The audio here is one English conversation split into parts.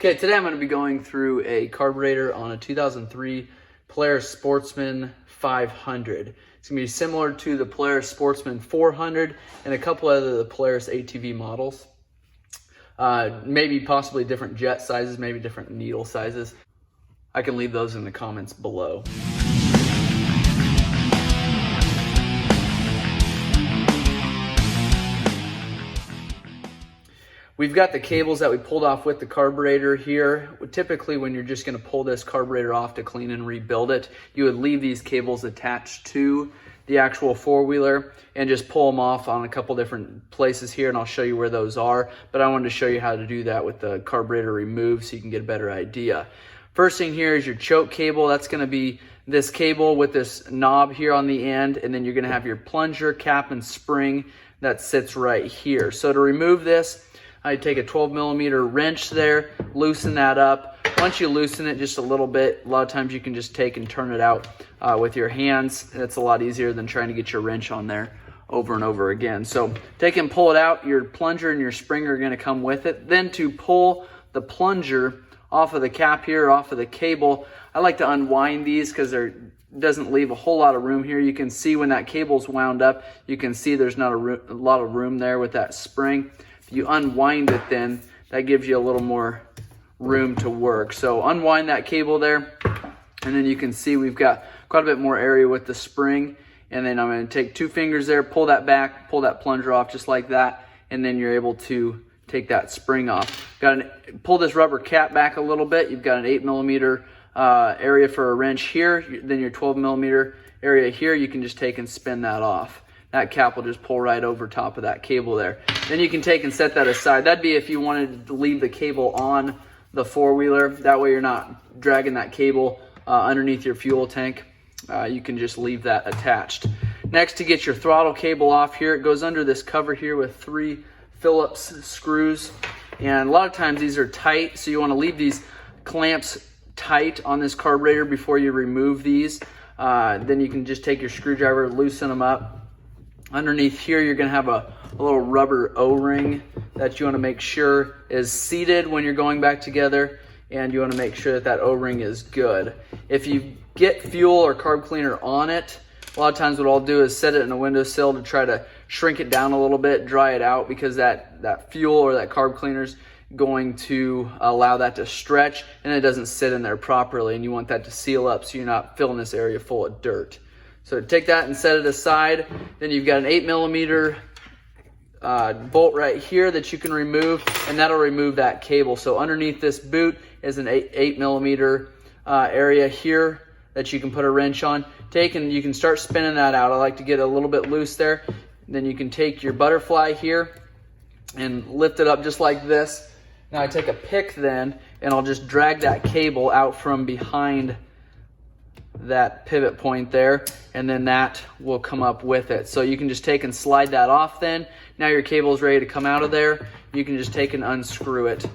Okay, today I'm going to be going through a carburetor on a 2003 Polaris Sportsman 500. It's going to be similar to the Polaris Sportsman 400 and a couple other the Polaris ATV models. Maybe possibly different jet sizes, maybe different needle sizes. I can leave those in the comments below. We've got the cables that we pulled off with the carburetor here. Typically, when you're just going to pull this carburetor off to clean and rebuild it, you would leave these cables attached to the actual four-wheeler and just pull them off on a couple different places here, and I'll show you where those are. But I wanted to show you how to do that with the carburetor removed so you can get a better idea. First thing here is your choke cable. That's going to be this cable with this knob here on the end, and then you're going to have your plunger, cap, and spring that sits right here. So to remove this, I take a 12mm wrench there, loosen that up. Once you loosen it just a little bit, a lot of times you can just take and turn it out with your hands. That's a lot easier than trying to get your wrench on there over and over again. So take and pull it out. Your plunger and your spring are going to come with it. Then to pull the plunger off of the cap here, off of the cable, I like to unwind these because there doesn't leave a whole lot of room here. You can see when that cable's wound up, you can see there's not a lot of room there with that spring. You unwind it, then that gives you a little more room to work. So unwind that cable there, and then you can see we've got quite a bit more area with the spring. And then I'm going to take two fingers there, pull that back, pull that plunger off just like that, and then you're able to take that spring off. Pull this rubber cap back a little bit. You've got an 8mm area for a wrench here, then your 12mm area here. You can just take and spin that off. That cap will just pull right over top of that cable there. Then you can take and set that aside. That'd be if you wanted to leave the cable on the four-wheeler. That way you're not dragging that cable underneath your fuel tank. You can just leave that attached. Next, to get your throttle cable off here, it goes under this cover here with 3 Phillips screws. And a lot of times these are tight, so you want to leave these clamps tight on this carburetor before you remove these. Then you can just take your screwdriver, loosen them up. Underneath here, you're going to have a little rubber O-ring that you want to make sure is seated when you're going back together, and you want to make sure that that O-ring is good. If you get fuel or carb cleaner on it, a lot of times what I'll do is set it in a windowsill to try to shrink it down a little bit, dry it out, because that fuel or that carb cleaner is going to allow that to stretch, and it doesn't sit in there properly, and you want that to seal up so you're not filling this area full of dirt. So take that and set it aside. Then you've got an 8mm bolt right here that you can remove, and that'll remove that cable. So underneath this boot is an 8mm area here that you can put a wrench on. Take and you can start spinning that out. I like to get a little bit loose there. Then you can take your butterfly here and lift it up just like this. Now I take a pick then, and I'll just drag that cable out from behind that pivot point there, and then that will come up with it. So you can just take and slide that off then. Now your cable is ready to come out of there. You can just take and unscrew it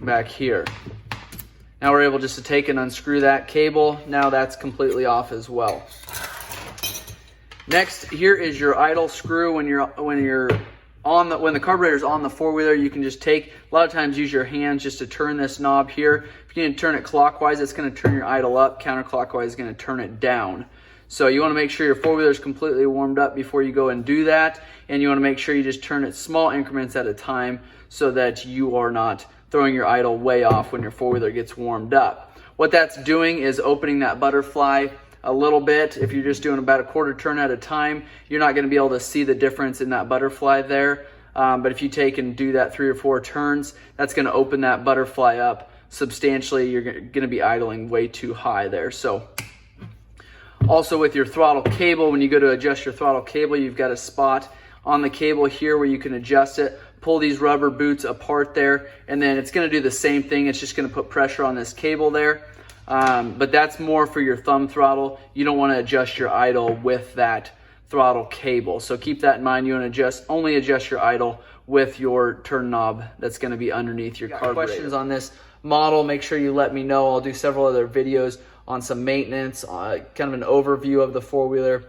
back here. Now we're able just to take and unscrew that cable. Now that's completely off as well. Next, here is your idle screw. When the carburetor's on the four-wheeler, you can just take, a lot of times use your hands just to turn this knob here. If you can turn it clockwise, it's going to turn your idle up. Counterclockwise is going to turn it down. So you want to make sure your four-wheeler is completely warmed up before you go and do that. And you want to make sure you just turn it small increments at a time so that you are not throwing your idle way off when your four-wheeler gets warmed up. What that's doing is opening that butterfly a little bit. If you're just doing about a quarter turn at a time, you're not going to be able to see the difference in that butterfly there. But if you take and do that 3 or 4 turns, that's going to open that butterfly up substantially. You're going to be idling way too high there. So also with your throttle cable, when you go to adjust your throttle cable, you've got a spot on the cable here where you can adjust it. Pull these rubber boots apart there, and then it's going to do the same thing. It's just going to put pressure on this cable there. But that's more for your thumb throttle. You don't want to adjust your idle with that throttle cable. So keep that in mind. You want to only adjust your idle with your turn knob that's going to be underneath your carburetor. Questions on this model, make sure you let me know. I'll do several other videos on some maintenance, kind of an overview of the four-wheeler,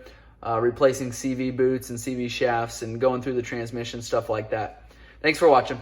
replacing CV boots and CV shafts and going through the transmission, stuff like that. Thanks for watching.